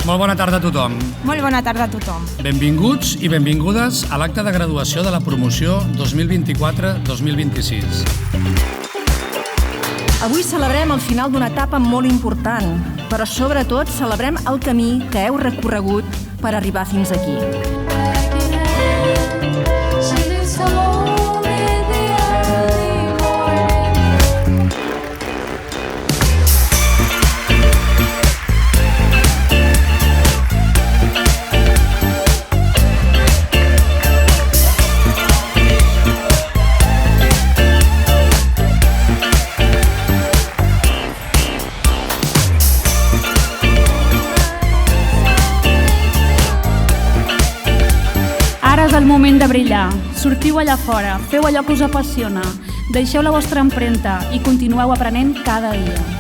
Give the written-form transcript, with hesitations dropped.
Molt bona tarda a tothom. Molt bona tarda a tothom. Benvinguts i benvingudes a l'acte de graduació de la promoció 2024-2026. Avui celebrem el final d'una etapa molt important, però sobretot celebrem el camí que heu recorregut per arribar fins aquí. Ara és el moment de brillar. Sortiu allà fora, feu allò que us apassiona, deixeu la vostra empremta i continueu aprenent cada dia.